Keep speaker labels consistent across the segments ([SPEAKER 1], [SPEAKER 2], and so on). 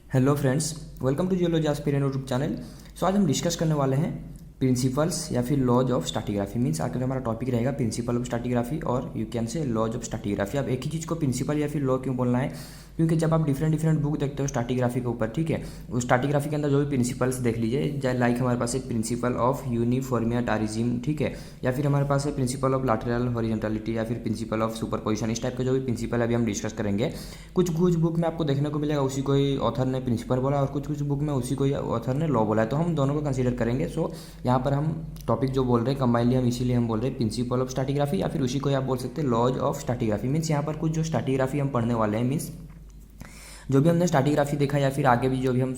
[SPEAKER 1] Hello friends, welcome to geology aspirant YouTube channel. So आज हम discuss करने वाले हैं प्रिंसिपल्स या फिर लॉज ऑफ स्ट्रैटिग्राफी। मीन्स आकर हमारा टॉपिक रहेगा प्रिंसिपल ऑफ स्ट्रैटिग्राफी और you can say laws of stratigraphy. अब एक ही चीज़ को प्रिंसिपल या फिर लॉ क्यों बोलना है? क्योंकि जब आप डिफरेंट बुक देखते हो स्ट्रैटिग्राफी के ऊपर, ठीक है, उस स्ट्रैटिग्राफी के अंदर जो भी प्रिंसिपल्स देख लीजिए, लाइक हमारे पास एक प्रिंसिपल ऑफ यूनिफॉर्मिटारिज्म, ठीक है, या फिर हमारे पास है प्रिंसिपल ऑफ लैटरल हॉरिजॉन्टलिटी या फिर प्रिंसिपल ऑफ सुपरपोजिशन। इस टाइप के जो भी प्रिंसिपल अभी हम डिस्कस करेंगे। कुछ बुक में आपको देखने को मिलेगा उसी कोई ऑथर ने प्रिंसिपल बोला और कुछ बुक में उसी कोई ऑथर ने लॉ बोला है, तो हम दोनों को कंसीडर करेंगे। सो यहाँ पर हम टॉपिक जो बोल रहे हैं कंबाइनली हम इसीलिए हम बोल रहे हैं प्रिंसिपल ऑफ स्ट्रैटिग्राफी या फिर उसी को आप बोल सकते हैं लॉज ऑफ स्ट्रैटिग्राफी। मीन्स यहाँ पर कुछ जो स्ट्रैटिग्राफी हम पढ़ने वाले हैं, मीन्स जो भी हमने स्ट्रैटिग्राफी देखा या फिर आगे भी जो भी हम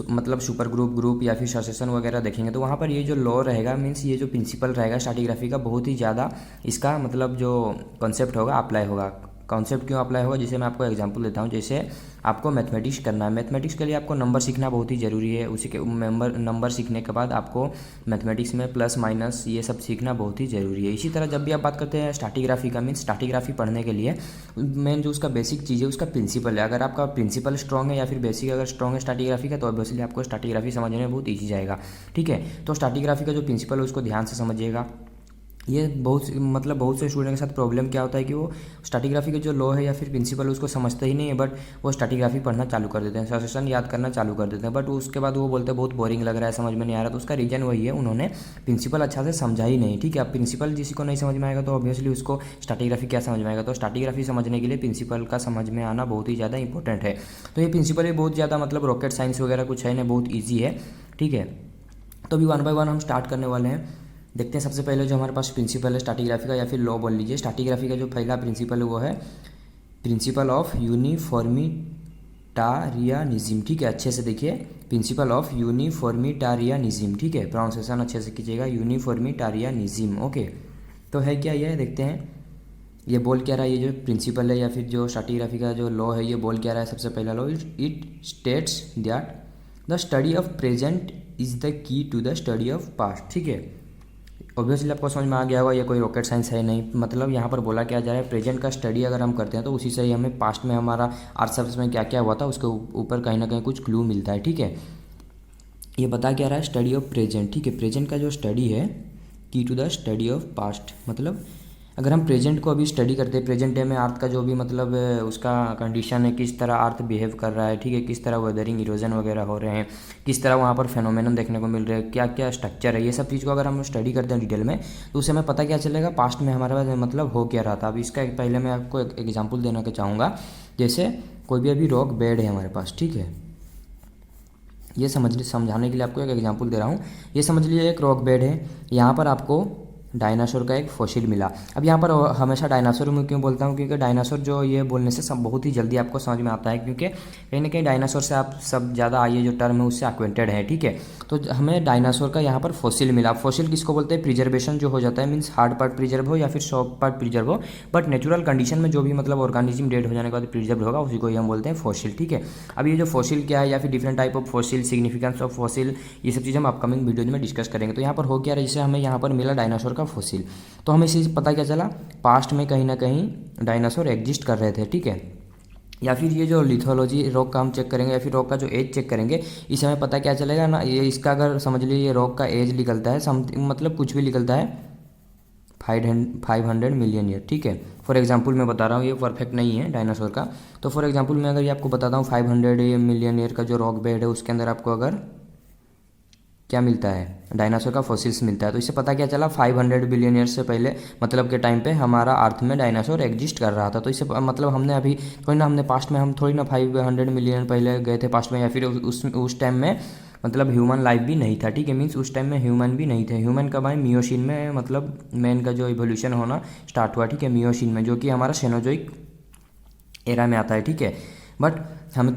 [SPEAKER 1] मतलब सुपर ग्रुप या फिर सक्सेशन वगैरह देखेंगे, तो वहाँ पर ये जो लॉ रहेगा, मीन्स ये जो प्रिंसिपल रहेगा स्ट्रैटिग्राफी का, बहुत ही ज़्यादा इसका मतलब जो कॉन्सेप्ट होगा अप्लाई होगा। कॉन्सेप्ट क्यों अप्लाई होगा, जिसे मैं आपको एग्जांपल देता हूँ। जैसे आपको मैथमेटिक्स करना है, मैथमेटिक्स के लिए आपको नंबर सीखना बहुत ही ज़रूरी है। उसी के नंबर सीखने के बाद आपको मैथमेटिक्स में प्लस माइनस ये सब सीखना बहुत ही ज़रूरी है। इसी तरह जब भी आप बात करते हैं स्ट्रैटिग्राफी का, मीन्स स्ट्रैटिग्राफी पढ़ने के लिए मेन जो उसका बेसिक चीज़ है उसका प्रिंसिपल है। अगर आपका प्रिंसिपल स्ट्रॉग है या फिर बेसिक अगर स्ट्रॉग है स्ट्रैटिग्राफी का, तो ऑब्वियसली आपको स्ट्रैटिग्राफी समझने में बहुत ईजी जाएगा, ठीक है। तो स्ट्रैटिग्राफी का जो प्रिंसिपल है उसको ध्यान से समझिएगा। ये बहुत से स्टूडेंट के साथ प्रॉब्लम क्या होता है कि वो स्ट्रैटिग्राफी का जो लॉ है या फिर प्रिंसिपल उसको समझते ही नहीं है, बट वो स्ट्रैटिग्राफी पढ़ना चालू कर देते हैं, सक्सेशन याद करना चालू कर देते हैं, बट उसके बाद वो बोलते हैं बहुत बोरिंग लग रहा है, समझ में नहीं आ रहा। तो उसका रीज़न वही है, उन्होंने प्रिंसिपल अच्छा से समझा ही नहीं, ठीक है। अब प्रिंसिपल किसी को नहीं समझ में आएगा तो ऑब्वियसली उसको स्ट्रैटिग्राफी क्या समझ में आएगा। तो स्ट्रैटिग्राफी समझने के लिए प्रिंसिपल का समझ में आना बहुत ही ज़्यादा इंपॉर्टेंट है। तो ये प्रिंसिपल भी बहुत ज़्यादा मतलब रॉकेट साइंस वगैरह कुछ है ना, बहुत ईजी है, ठीक है। तो अभी 1 बाय 1 हम स्टार्ट करने वाले हैं। देखते हैं सबसे पहले जो हमारे पास प्रिंसिपल है स्ट्रैटिग्राफी का या फिर लॉ बोल लीजिए। स्ट्रैटिग्राफी का जो पहला प्रिंसिपल है वो है प्रिंसिपल ऑफ यूनिफॉर्मिटारियानिज्म, ठीक है। अच्छे से देखिए, प्रिंसिपल ऑफ यूनिफॉर्मिटारियानिज्म, ठीक है, प्रोनाउंसिएशन अच्छे से कीजिएगा, यूनिफॉर्मिटारियानिज्म, ओके। तो है क्या ये, देखते हैं ये बोल क्या रहा है। ये जो प्रिंसिपल है या फिर जो स्ट्रैटिग्राफी का जो लॉ है ये बोल क्या रहा है। सबसे पहला law, it states that the study of present is the key to the study of past, ठीक है। ऑब्वियसली आपको समझ में आ गया होगा ये कोई रॉकेट साइंस है नहीं। मतलब यहाँ पर बोला क्या जा रहा है, प्रेजेंट का स्टडी अगर हम करते हैं तो उसी से ही हमें पास्ट में हमारा अर्थ सर्फेस में क्या क्या हुआ था उसके ऊपर कहीं ना कहीं कुछ क्लू मिलता है, ठीक है। ये बता क्या रहा है, स्टडी ऑफ प्रेजेंट, ठीक है। प्रेजेंट का जो स्टडी है key to the study of past, मतलब अगर हम प्रेजेंट को अभी स्टडी करते हैं, प्रेजेंट डे में अर्थ का जो भी मतलब उसका कंडीशन है, किस तरह अर्थ बिहेव कर रहा है, ठीक है, किस तरह वेदरिंग इरोजन वगैरह हो रहे हैं, किस तरह वहाँ पर फेनोमेनन देखने को मिल रहे हैं, क्या क्या स्ट्रक्चर है, ये सब चीज़ को अगर हम स्टडी करते हैं डिटेल में तो उससे हमें पता क्या चलेगा पास्ट में हमारे पास मतलब हो क्या रहा था। अब इसका पहले मैं आपको एक एग्जाम्पल देना चाहूँगा। जैसे कोई भी अभी रॉक बेड है हमारे पास, ठीक है, ये समझाने के लिए आपको एक एग्जांपल दे रहा हूँ। ये समझ लीजिए एक रॉक बेड है, यहाँ पर आपको डायनासोर का एक फॉसिल मिला। अब यहाँ पर हमेशा डायनासोर में क्यों बोलता हूँ, क्योंकि डायनासोर जो ये बोलने से सब बहुत ही जल्दी आपको समझ में आता है, क्योंकि कहीं ना कहीं डायनासोर से आप सब ज़्यादा ये जो टर्म है उससे एक्वेंटेड है, ठीक है। तो हमें डायनासोर का यहाँ पर फॉसिल मिला। फॉसिल किसको बोलते हैं, प्रिजर्वेशन जो हो जाता है, मीन्स हार्ड पार्ट प्रिजर्व हो या फिर सॉफ्ट पार्ट प्रिजर्व हो, बट नेचुरल कंडीशन में जो भी मतलब ऑर्गेनिज्म डेड हो जाने के बाद प्रिजर्व होगा उसी को ही हम बोलते हैं फॉसिल, ठीक है। अब ये जो फॉसिल क्या है या फिर different type of fossil, significance of fossil, ये सब चीज़ हम अपकमिंग वीडियो में डिस्कस करेंगे। तो यहाँ पर हो क्या रहा है, जैसे हमें यहाँ पर मिला डायनासोर का फॉसिल, तो हमें इसी पता क्या चला पास्ट में कहीं ना कहीं डायनासोर एग्जिस्ट कर रहे थे, ठीक है। या फिर ये जो लिथोलॉजी रॉक का हम चेक करेंगे या फिर रॉक का जो एज चेक करेंगे, इससे हमें पता क्या चलेगा ना, ये इसका अगर समझ लीजिए रॉक का एज निकलता है समथिंग, मतलब कुछ भी निकलता है 500 मिलियन ईयर, ठीक है। फॉर एग्जांपल मैं बता रहा हूँ, ये परफेक्ट नहीं है डायनासोर का। तो फॉर एग्जांपल मैं अगर ये आपको बताता हूँ 500 मिलियन ईयर का जो रॉक बेड है उसके अंदर आपको अगर क्या मिलता है, डायनासोर का फॉसिल्स मिलता है, तो इससे पता क्या चला 500 बिलियन ईयर्स से पहले मतलब के टाइम पे हमारा अर्थ में डायनासोर एग्जिस्ट कर रहा था। तो इससे मतलब हमने अभी थोड़ी ना, हमने पास्ट में हम थोड़ी ना 500 मिलियन पहले गए थे पास्ट में, या फिर उस टाइम में मतलब ह्यूमन लाइफ भी नहीं था, ठीक है। मीन्स उस टाइम में ह्यूमन भी नहीं थे। ह्यूमन कब आए, मियोसिन में, मतलब मैन का जो इवोल्यूशन होना स्टार्ट हुआ, ठीक है, मियोसिन में, जो कि हमारा सेनोजोइक एरा में आता है, ठीक है। बट हम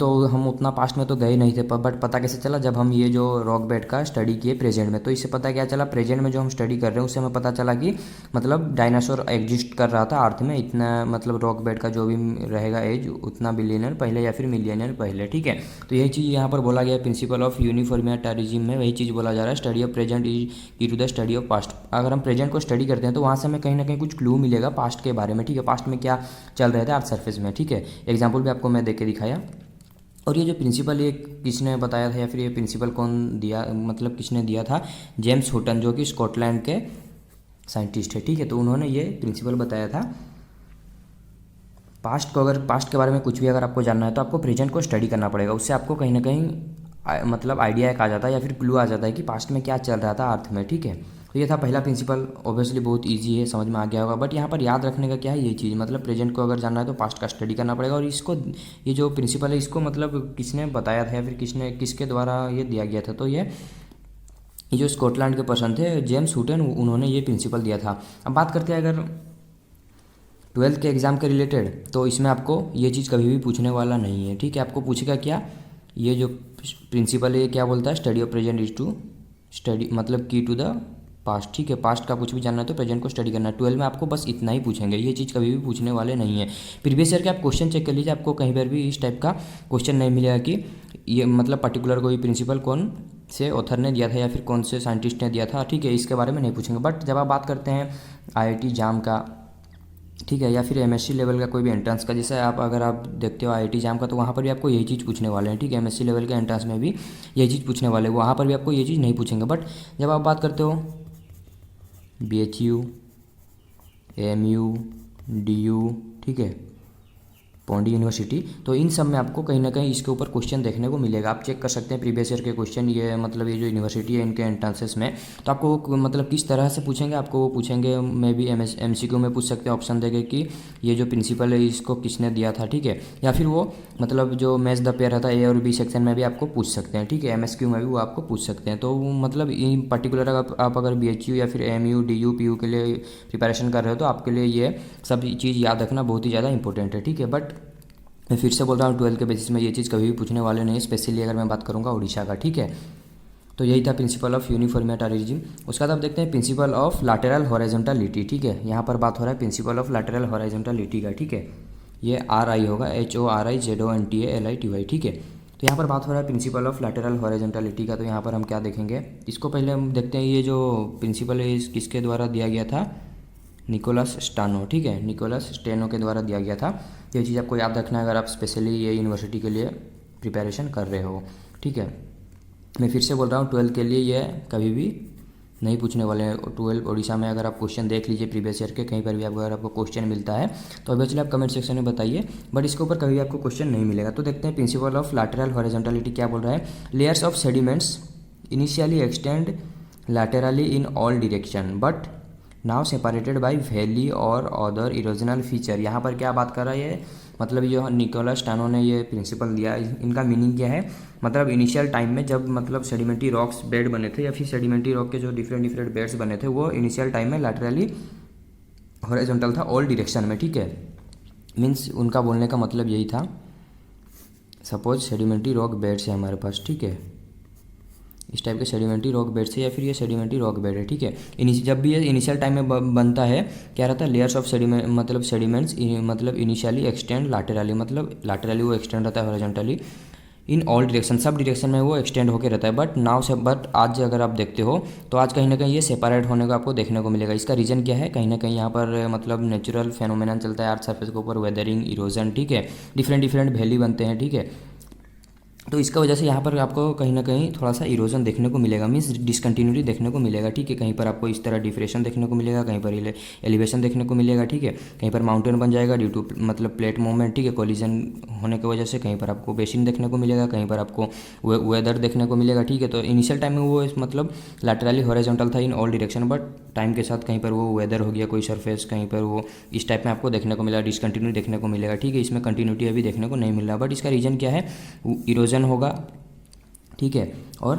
[SPEAKER 1] उतना पास्ट में तो गए नहीं थे, बट पता कैसे चला, जब हम ये जो रॉक बेड का स्टडी किए प्रेजेंट में, तो इससे पता क्या चला, प्रेजेंट में जो हम स्टडी कर रहे हैं उससे हमें पता चला कि मतलब डायनासोर एग्जिस्ट कर रहा था अर्थ में इतना, मतलब रॉक बेड का जो भी रहेगा एज उतना बिलियन ईयर पहले या फिर मिलियन ईयर पहले, ठीक है। तो यही चीज़ यहाँ पर बोला गया प्रिंसिपल ऑफ यूनिफॉर्मिटारिज्म में, वही चीज़ बोला जा रहा है, study of present is key to the study of past. अगर हम प्रेजेंट को स्टडी करते हैं तो वहाँ से हमें कहीं ना कहीं कुछ क्लू मिलेगा पास्ट के बारे में, ठीक है, पास्ट में क्या चल रहे थे अर्थ सर्फेस में, ठीक है। एग्जाम्पल भी आपको मैं देख के दिखाया। और ये जो प्रिंसिपल ये किसने बताया था या फिर ये प्रिंसिपल कौन दिया, मतलब किसने दिया था? जेम्स हुटन, जो कि स्कॉटलैंड के साइंटिस्ट है, ठीक है। तो उन्होंने ये प्रिंसिपल बताया था। पास्ट के बारे में कुछ भी अगर आपको जानना है तो आपको प्रेजेंट को स्टडी करना पड़ेगा, उससे आपको कहीं ना कहीं मतलब आइडिया एक आ जाता है या फिर क्लू आ जाता है कि पास्ट में क्या चल रहा था अर्थ में, ठीक है। तो ये था पहला प्रिंसिपल। ऑब्वियसली बहुत इजी है, समझ में आ गया होगा, बट यहाँ पर याद रखने का क्या है, ये चीज़ मतलब प्रेजेंट को अगर जानना है तो पास्ट का स्टडी करना पड़ेगा। और इसको, ये जो प्रिंसिपल है इसको मतलब किसने बताया था या फिर किसके द्वारा ये दिया गया था? तो ये जो स्कॉटलैंड के पर्सन थे जेम्स हुटन, उन्होंने ये प्रिंसिपल दिया था। अब बात करते हैं अगर 12th के एग्ज़ाम के रिलेटेड, तो इसमें आपको ये चीज़ कभी भी पूछने वाला नहीं है, ठीक है। आपको पूछेगा क्या, ये जो प्रिंसिपल है ये क्या बोलता है? Study of present is to study, मतलब की टू द पास्ट, ठीक है। पास्ट का कुछ भी जानना है तो प्रेजेंट को स्टडी करना है। 12 में आपको बस इतना ही पूछेंगे, ये चीज़ कभी भी पूछने वाले नहीं है। प्रीवियस ईयर के आप क्वेश्चन चेक कर लीजिए, आपको कहीं पर भी इस टाइप का क्वेश्चन नहीं मिलेगा कि ये मतलब पर्टिकुलर कोई प्रिंसिपल कौन से ऑथर ने दिया था या फिर कौन से साइंटिस्ट ने दिया था, ठीक है। इसके बारे में नहीं पूछेंगे। बट जब आप बात करते हैं IIT जाम का, ठीक है, या फिर MSc लेवल का कोई भी एंट्रेंस का, जैसे अगर आप देखते हो IIT जाम का, तो वहाँ पर भी आपको यही चीज़ पूछने वाले हैं, ठीक है। MSc लेवल के एंट्रेंस में भी यही चीज़ पूछने वाले हैं, वहाँ पर भी आपको ये चीज़ नहीं पूछेंगे। बट जब आप बात करते हो BHU, AMU, DU, ठीक है, पौंडी यूनिवर्सिटी, तो इन सब में आपको कहीं ना कहीं इसके ऊपर क्वेश्चन देखने को मिलेगा। आप चेक कर सकते हैं प्रीवियस ईयर के क्वेश्चन, ये मतलब ये जो यूनिवर्सिटी है इनके एंट्रेंसेस में, तो आपको वो मतलब किस तरह से पूछेंगे, आपको वो पूछेंगे मे बी MCQ में पूछ सकते हैं, ऑप्शन देंगे कि ये जो प्रिंसिपल है इसको किसने दिया था, ठीक है। या फिर वो मतलब जो मैच द पेयर रहता है A और B सेक्शन में भी आपको पूछ सकते हैं, ठीक है। MSQ में भी वो आपको पूछ सकते हैं। तो मतलब इन पर्टिकुलर आप अगर BHU या फिर AMU, DU, PU के लिए प्रिपरेशन कर रहे हो तो आपके लिए ये सब चीज़ याद रखना बहुत ही ज़्यादा इंपॉर्टेंट है, ठीक है। बट मैं फिर से बोल रहा हूँ 12 के बेसिस में ये चीज़ कभी भी पूछने वाले नहीं है, स्पेशली अगर मैं बात करूँगा उड़ीसा का, ठीक है। तो यही था प्रिंसिपल ऑफ यूनिफॉर्मिटारिज्म। उसके बाद आप देखते हैं प्रिंसिपल ऑफ लैटरल हॉरिजॉन्टलिटी, ठीक है। यहाँ पर बात हो रहा है प्रिंसिपल ऑफ लैटरल हॉरिजॉन्टलिटी का, ठीक है। ये RI होगा, HORIZONTALITY, ठीक है। तो यहाँ पर बात हो रहा है प्रिंसिपल ऑफ लैटरल हॉरिजॉन्टलिटी का। तो यहाँ पर हम क्या देखेंगे, इसको पहले हम देखते हैं ये जो प्रिंसिपल है किसके द्वारा दिया गया था? निकोलस स्टानो, ठीक है, निकोलस स्टेनो के द्वारा दिया गया था। ये चीज़ आपको याद रखना है अगर आप स्पेशली ये यूनिवर्सिटी के लिए प्रिपरेशन कर रहे हो, ठीक है। मैं फिर से बोल रहा हूँ 12 के लिए ये कभी भी नहीं पूछने वाले हैं। 12 उड़ीसा में अगर आप क्वेश्चन देख लीजिए प्रीवियस ईयर के, कहीं पर भी अगर आपको क्वेश्चन मिलता है तो ऑब्वियसली आप कमेंट सेक्शन में बताइए, बट इसके ऊपर कभी भी आपको क्वेश्चन नहीं मिलेगा। तो देखते हैं प्रिंसिपल ऑफ लैटरल हॉरिजॉन्टलिटी क्या बोल रहा है। Layers of sediments initially extend laterally in all direction but now separated by valley और अदर इरोजनल फीचर। यहाँ पर क्या बात कर रहा है ये, मतलब ये निकोलस स्टानो ने ये प्रिंसिपल दिया, इनका मीनिंग क्या है? मतलब इनिशियल टाइम में जब मतलब सेडिमेंट्री रॉक्स बेड बने थे या फिर सेडिमेंट्री रॉक के जो डिफरेंट बेड्स बने थे वो इनिशियल टाइम में लैटरली हॉरिजॉन्टल था ऑल डायरेक्शन में, ठीक है। मीन्स उनका बोलने का मतलब यही था, सपोज सेडिमेंट्री रॉक बेड्स है हमारे पास, ठीक है, इस टाइप के सेडिमेंट्री रॉक बेड से या फिर ये सेडिमेंट्री रॉक बेड है, ठीक है। जब भी ये इनिशियल टाइम में बनता है क्या रहता है, लेयर्स ऑफ सेडिमेंट मतलब सेडिमेंट्स मतलब इनिशियली एक्सटेंड लैटरली, मतलब लैटरली वो एक्सटेंड रहता है horizontally in all direction, sub direction में वो एक्सटेंड होकर रहता है। बट आज अगर आप देखते हो तो आज कहीं ना कहीं ये सेपरेट होने को आपको देखने को मिलेगा। इसका रीज़न क्या है? कहीं ना कहीं यहाँ पर मतलब नेचुरल फेनोमेनन चलता है अर्थ सरफेस के ऊपर, वेदरिंग, इरोजन, ठीक है, डिफरेंट वैली बनते हैं, ठीक है। तो इसका वजह से यहाँ पर आपको कहीं ना कहीं थोड़ा सा इरोजन देखने को मिलेगा, मीन्स डिसकंटिन्यूटी देखने को मिलेगा, ठीक है। कहीं पर आपको इस तरह डिफ्रेशन देखने को मिलेगा, कहीं पर एलिवेशन देखने को मिलेगा, ठीक है। कहीं पर माउंटेन बन जाएगा ड्यू टू मतलब प्लेट मूवमेंट, ठीक है, कोलिजन होने की वजह से। कहीं पर आपको बेसिन देखने को मिलेगा, कहीं पर आपको वेदर देखने को मिलेगा, ठीक है। तो इनिशियल टाइम में वो मतलब लैटरली हॉरिजॉन्टल था in all direction, but time के साथ कहीं पर वो वेदर हो गया, कोई सरफेस, कहीं पर वो इस टाइप में आपको देखने को मिला, डिसकंटिन्यू देखने को मिलेगा, ठीक है। इसमें कंटिन्यूटी अभी देखने को नहीं मिल रहा, बट इसका रीज़न क्या है? इरोजन होगा, ठीक है, और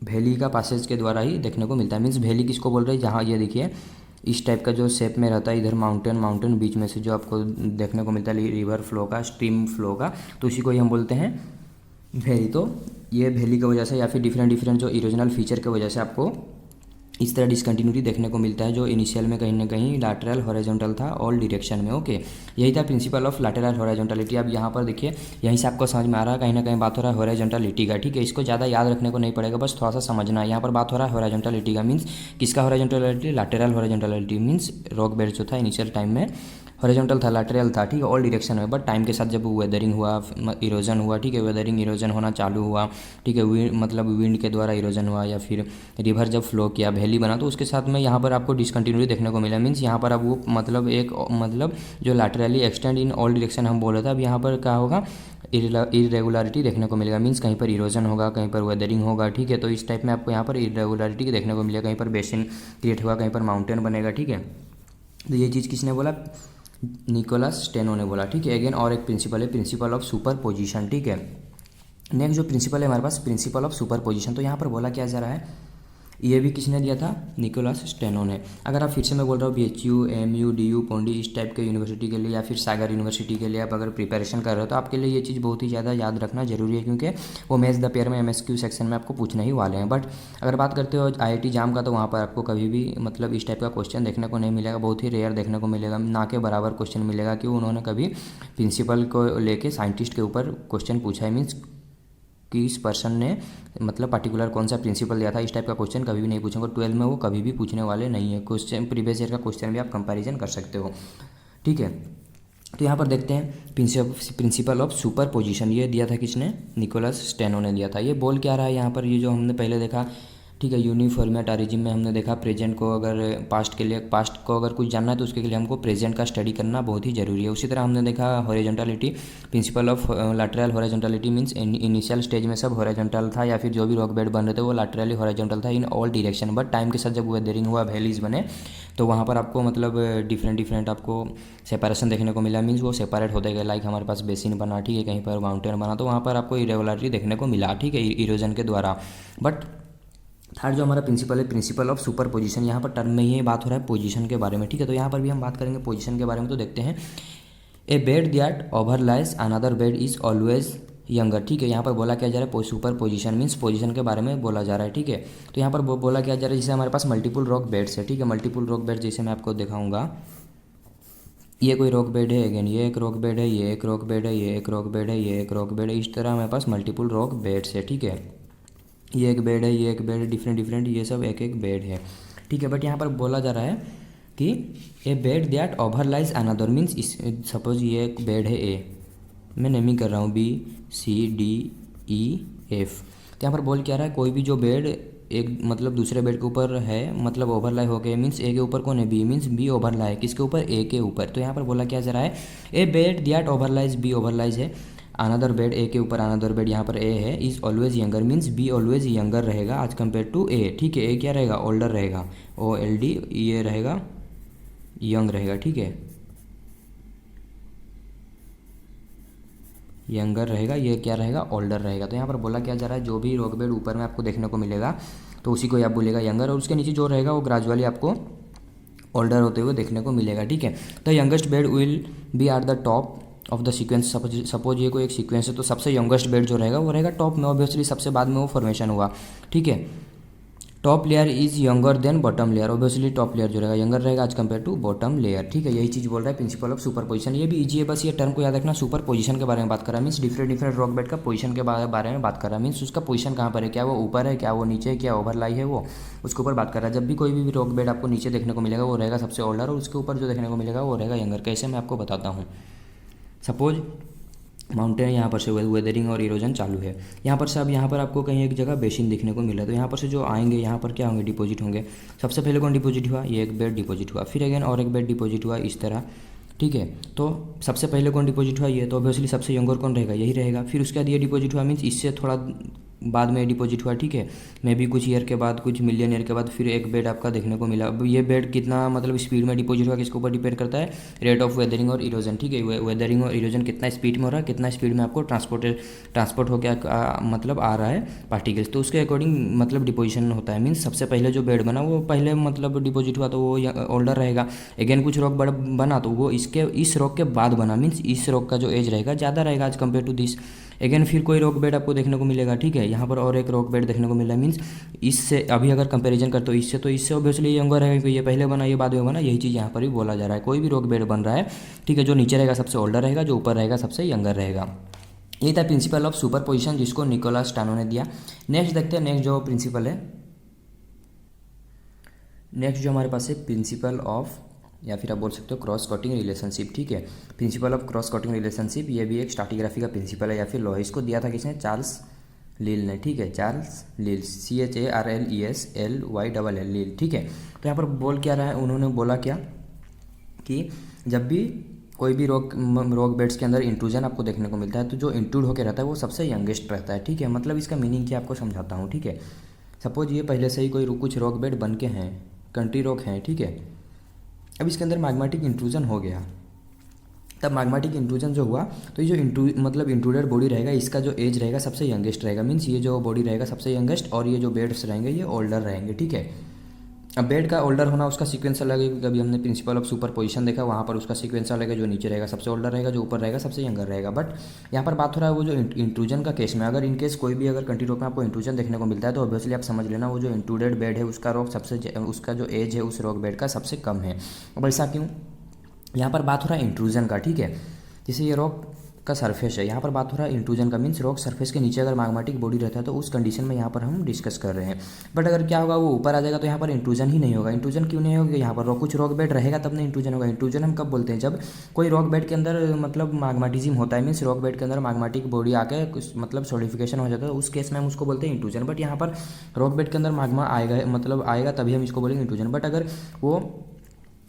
[SPEAKER 1] वैली का पासेज के द्वारा ही देखने को मिलता है। मीन्स वैली किसको बोल रहे हैं? जहाँ ये देखिए इस टाइप का जो शेप में रहता है, इधर माउंटेन बीच में से जो आपको देखने को मिलता है रिवर फ्लो का, स्ट्रीम फ्लो का, तो उसी को ही हम बोलते हैं वैली। तो ये वैली की वजह से या फिर डिफरेंट जो इरोजनल फीचर की वजह से आपको इस तरह डिसकंटिन्यूटी देखने को मिलता है, जो इनिशियल में कहीं ना कहीं लैटरल हॉरिजॉन्टल था ऑल डायरेक्शन में, ओके। यही था प्रिंसिपल ऑफ लैटरल हॉरिजॉन्टलिटी। अब यहाँ पर देखिए यहीं से आपको समझ में आ रहा है कहीं ना कहीं बात हो रहा है हॉरिजॉन्टलिटी का, ठीक है। इसको ज़्यादा याद रखने को नहीं पड़ेगा, बस थोड़ा सा समझना है। यहाँ पर बात हो रहा है हॉरिजॉन्टलिटी का, मीन्स किसका हॉरिजॉन्टलिटी? लैटरल हॉरिजॉन्टलिटी मीन्स रॉक बेड जो था इनिशियल टाइम में हॉरिजॉन्टल था, लैटरल था, ठीक है, ऑल डायरेक्शन में। बट टाइम के साथ जब वेदरिंग हुआ, इरोजन हुआ, ठीक है, वेदरिंग इरोजन होना चालू हुआ, ठीक है, मतलब विंड के द्वारा इरोजन हुआ या फिर रिवर जब फ्लो किया, वैली बना, तो उसके साथ में यहाँ पर आपको डिसकंटिन्यूटी देखने को मिला। मीन्स यहाँ पर अब वो मतलब एक मतलब जो laterally extend in all direction हम बोल रहे थे, अब यहाँ पर क्या होगा, इरेगुलरिटी देखने को मिलेगा। मीन्स कहीं पर इरोजन होगा, कहीं पर वेदरिंग होगा, ठीक है। तो इस टाइप में आपको यहाँ पर इरेगुलरिटी देखने को मिलेगा, कहीं पर बेसिन क्रिएट हुआ, कहीं पर माउंटेन बनेगा, ठीक है। तो ये चीज़ किसने बोला, निकोलस स्टेनो ने बोला, ठीक है। अगेन और एक प्रिंसिपल है, प्रिंसिपल ऑफ सुपर पोजिशन, ठीक है। नेक्स्ट जो प्रिंसिपल है हमारे पास, प्रिंसिपल ऑफ सुपर पोजिशन। तो यहाँ पर बोला क्या जा रहा है, ये भी किसने दिया था, निकोलस स्टेनो ने। अगर आप फिर से मैं बोल रहा हूँ BHU, MU, DU, पोंडी इस टाइप के यूनिवर्सिटी के लिए या फिर सागर यूनिवर्सिटी के लिए आप अगर प्रिपरेशन कर रहे हो तो आपके लिए ये चीज़ बहुत ही ज़्यादा याद रखना जरूरी है, क्योंकि वो मैच द पेयर में MSQ सेक्शन में आपको पूछने ही वाले हैं। बट अगर बात करते हो IIT जाम का, तो वहाँ पर आपको कभी भी मतलब इस टाइप का क्वेश्चन देखने को नहीं मिलेगा, बहुत ही रेयर देखने को मिलेगा, ना के बराबर क्वेश्चन मिलेगा कि उन्होंने कभी प्रिंसिपल को लेके साइंटिस्ट के ऊपर क्वेश्चन पूछा है। मीन्स कि इस पर्सन ने मतलब पर्टिकुलर कौन सा प्रिंसिपल दिया था, इस टाइप का क्वेश्चन कभी भी नहीं पूछेंगे। 12 में वो कभी भी पूछने वाले नहीं है। क्वेश्चन प्रीवियस ईयर का क्वेश्चन भी आप कंपैरिजन कर सकते हो, ठीक है। तो यहाँ पर देखते हैं प्रिंसिपल ऑफ सुपर पोजिशन, ये दिया था किसने, निकोलस स्टेनो ने दिया था। ये बोल क्या रहा है यहाँ पर, ये जो हमने पहले देखा, ठीक है, यूनिफॉर्मेटारिज्म में हमने देखा प्रेजेंट को, अगर पास्ट के लिए, पास्ट को अगर कुछ जानना है तो उसके लिए हमको प्रेजेंट का स्टडी करना बहुत ही जरूरी है। उसी तरह हमने देखा horizontality, principle of lateral horizontality, means initial stage में सब हॉरिजॉन्टल था या फिर जो भी रॉक बेड बन रहे थे वो लैटरली हॉरिजॉन्टल था in all direction. But time के साथ जब वेदरिंग हुआ, वैलीज बने, तो वहाँ पर आपको मतलब डिफरेंट आपको सेपरेशन देखने को मिला। मीन्स वो सेपरेट होते गए, लाइक हमारे पास बेसिन बना, ठीक है, कहीं पर माउंटेन बना, तो वहाँ पर आपको इरेगुलरिटी देखने को मिला, ठीक है, इरोजन के द्वारा। बट थर्ड जो हमारा प्रिंसिपल है, प्रिंसिपल ऑफ सुपर पोजीशन, यहाँ पर टर्म में ही बात हो रहा है पोजीशन के बारे में, ठीक है। तो यहाँ पर भी हम बात करेंगे पोजीशन के बारे में। तो देखते हैं, a bed that overlies another bed is always younger, ठीक है। यहाँ पर बोला क्या जा रहा है, सुपर पोजीशन मीन्स पोजीशन के बारे में बोला जा रहा है, ठीक है। तो यहाँ पर बोला क्या जा रहा है, जैसे हमारे पास मल्टीपल रॉक बेड्स है, ठीक है, मल्टीपल रॉक बेड जैसे मैं आपको दिखाऊंगा, ये कोई रॉक बेड है, अगेन ये एक रॉक बेड है, ये एक रॉक बेड है, ये एक रॉक बेड है, ये एक रॉक बेड है, इस तरह हमारे पास मल्टीपल रॉक बेड्स है, ठीक है। ये एक बेड है, ये एक बेड है, डिफरेंट ये सब एक एक बेड है, ठीक है। बट यहाँ पर बोला जा रहा है कि ए bed that overlies another, means इस सपोज ये एक बेड है ए, मैं नेमिंग कर रहा हूँ BCDEF। तो यहाँ पर बोल क्या रहा है, कोई भी जो बेड एक मतलब दूसरे बेड के ऊपर है, मतलब ओवरलाई हो गए, मीन्स ए के ऊपर कौन है, बी, मीन्स बी ओवरलाई है किसके ऊपर, ए के ऊपर। तो यहाँ पर बोला क्या जा रहा है, ए bed that overlies B overlies है अनदर बेड, ए के ऊपर अनदर बेड, यहाँ पर ए है, is always younger, means be always younger रहेगा आज कंपेयर टू ए, ठीक है। ए क्या रहेगा, ओल्डर रहेगा, OLD, ये रहेगा यंग रहेगा, ठीक है, यंगर रहेगा, ये क्या रहेगा, ओल्डर रहेगा। तो यहाँ पर बोला क्या जा रहा है, जो भी रॉक बेड ऊपर में आपको देखने को मिलेगा तो उसी को आप बोलेगा यंगर, और उसके नीचे जो रहेगा वो ग्रेजुअली आपको ओल्डर होते हुए देखने को मिलेगा, ठीक है। The youngest bed will be at the top of the sequence. Suppose ये कोई एक सीक्वेंस है, तो सबसे यंगेस्ट बेड जो रहेगा वो रहेगा टॉप में, ऑब्वियसली सबसे बाद में वो फॉर्मेशन हुआ, ठीक है। Top layer is younger than bottom layer, obviously top layer जो रहेगा यंगर रहेगा आज कंपेयर टू बॉटम लेयर, ठीक है। यही चीज़ बोल रहा है प्रिंसिपल ऑफ सुपर पोजीशन। ये भी इजी है, बस ये टर्म को याद रखना, सुपर पोजीशन के बारे में बात कर रहा है, मीन्स डिफरेंट रॉक बेड का पोजीशन के बारे में बात कर रहा है, मीन्स उसका पोजीशन कहाँ पर है, क्या वो ऊपर है, क्या वो नीचे है, क्या ओवरलाई है, वो उसके ऊपर बात कर रहा है। जब भी कोई भी रॉक बेड आपको नीचे देखने को मिलेगा वो रहेगा सबसे ओल्डर, और उसके ऊपर जो देखने को मिलेगा वो रहेगा यंगर। कैसे, मैं आपको बताता हूँ। सपोज माउंटेन, यहाँ पर से वेदरिंग और इरोजन चालू है, यहाँ पर से अब यहाँ पर आपको कहीं एक जगह बेसिन दिखने को मिला, तो यहाँ पर से जो आएंगे यहाँ पर क्या होंगे, डिपॉजिट होंगे। सबसे पहले कौन डिपॉजिट हुआ, ये एक बेड डिपॉजिट हुआ, फिर अगेन और एक बेड डिपॉजिट हुआ, इस तरह, ठीक है। तो सबसे पहले कौन डिपॉजिट हुआ, ये, तो ऑब्वियसली सबसे यंगर कौन रहेगा, यही रहेगा। फिर उसके बाद ये डिपॉजिट हुआ, मीन्स इससे थोड़ा बाद में डिपॉजिट हुआ, ठीक है, मे भी कुछ ईयर के बाद, कुछ मिलियन ईयर के बाद फिर एक बेड आपका देखने को मिला। अब ये बेड कितना मतलब स्पीड में डिपॉजिट हुआ, किसके ऊपर डिपेंड करता है, रेट ऑफ वेदरिंग और इरोजन, ठीक है। वेदरिंग और इरोजन कितना स्पीड में हो रहा है, कितना स्पीड में आपको ट्रांसपोर्ट होकर मतलब आ रहा है पार्टिकल्स, तो उसके अकॉर्डिंग मतलब डिपोजिशन होता है। मीन्स सबसे पहले जो बेड बना वो पहले मतलब डिपॉजिट हुआ तो वो ओल्डर रहेगा। अगेन कुछ रॉक बड़ा बना तो वो इस रॉक के बाद बना, मीन्स इस रॉक का जो एज रहेगा ज़्यादा रहेगा आज कंपेयर टू दिस। अगेन फिर कोई रॉक बेड आपको देखने को मिलेगा, ठीक है, यहाँ पर और एक रॉक बेड देखने को मिला, मीन्स इससे अभी अगर कंपैरिजन करते हो इससे, तो इससे ऑब्वियसली यंगर रहेगा, क्योंकि ये पहले बना ये बाद में बना, यही चीज़ यहाँ पर भी बोला जा रहा है। कोई भी रॉक बेड बन रहा है, ठीक है, जो नीचे रहेगा सबसे ओल्डर रहेगा, जो ऊपर रहेगा सबसे यंगर रहेगा। ये था प्रिंसिपल ऑफ सुपर पोजिशन जिसको निकोलस स्टेनो ने दिया। नेक्स्ट देखते हैं, नेक्स्ट जो प्रिंसिपल है, नेक्स्ट जो हमारे पास है प्रिंसिपल ऑफ या फिर आप बोल सकते हो क्रॉस कटिंग रिलेशनशिप, ठीक है। Principle of cross cutting relationship ये भी एक स्ट्रैटिग्राफी का प्रिंसिपल है या फिर लॉ है। इसको दिया था किसने? चार्ल्स लील ने, ठीक है। चार्ल्स लील, CHARLESLYLL, लील, ठीक है। तो यहाँ पर बोल क्या रहा है, उन्होंने बोला क्या कि जब भी कोई भी रॉक बेड्स के अंदर इंट्रूजन आपको देखने को मिलता है तो जो इंट्रूड होकर रहता है वो सबसे यंगेस्ट रहता है, ठीक है। मतलब इसका मीनिंग क्या आपको समझाता हूँ, ठीक है। सपोज ये पहले से ही कोई कुछ रॉक बेड बन के हैं, कंट्री रॉक हैं, ठीक है। अब इसके अंदर मैग्मेटिक इंट्रूजन हो गया, तब मैग्मेटिक इंट्रूजन जो हुआ तो ये जो मतलब इंट्रूडेड बॉडी रहेगा, इसका जो एज रहेगा सबसे यंगेस्ट रहेगा, मीन्स ये जो बॉडी रहेगा सबसे यंगेस्ट और ये जो बेड्स रहेंगे ये ओल्डर रहेंगे, ठीक है। अब बेड का ओल्डर होना उसका सीक्वेंस अलग है, क्योंकि अभी हमने प्रिंसिपल ऑफ सुपर पोजिशन देखा, वहाँ पर उसका सीक्वेंस अलग है, जो नीचे रहेगा सबसे ओल्डर रहेगा, जो ऊपर रहेगा सबसे यंगर रहेगा। बट यहाँ पर बात हो रहा है वो जो इंट्रूजन का केस में, अगर इन केस कोई भी अगर कंट्री रॉक में आपको इंट्रूजन देखने को मिलता है तो ऑब्वियसली आप समझ लेना वो जो इंट्रूडेड बेड है उसका रॉक उसका जो एज है उस रॉक बेड का सबसे कम है। अब ऐसा क्यों? यहाँ पर बात हो रहा है इंट्रूजन का, ठीक है। जैसे ये रॉक का सरफेस है, यहाँ पर बात हो रहा है इंट्रूजन का, मीन्स रॉक सरफेस के नीचे अगर मैग्मेटिक बॉडी रहता है तो उस कंडीशन में यहाँ पर हम डिस्कस कर रहे हैं। बट अगर क्या होगा, वो ऊपर आ जाएगा तो यहाँ पर इंट्रूजन ही नहीं होगा। इंट्रूजन क्यों नहीं होगा? यहाँ पर कुछ रॉक बेड रहेगा तब नहीं इंट्रूजन होगा। इंट्रूजन हम कब बोलते हैं? जब कोई रॉक बेड के अंदर मतलब मैग्मेटिज्म होता है, मीन्स रॉक बेड के अंदर मैग्मेटिक बॉडी आके मतलब सॉलिडिफिकेशन हो जाता है, उस केस में हम उसको बोलते हैं इंट्रूजन। बट यहाँ पर रॉक बेड के अंदर मैग्मा आएगा, मतलब आएगा तभी हम इसको बोलेंगे इंट्रूजन। बट अगर वो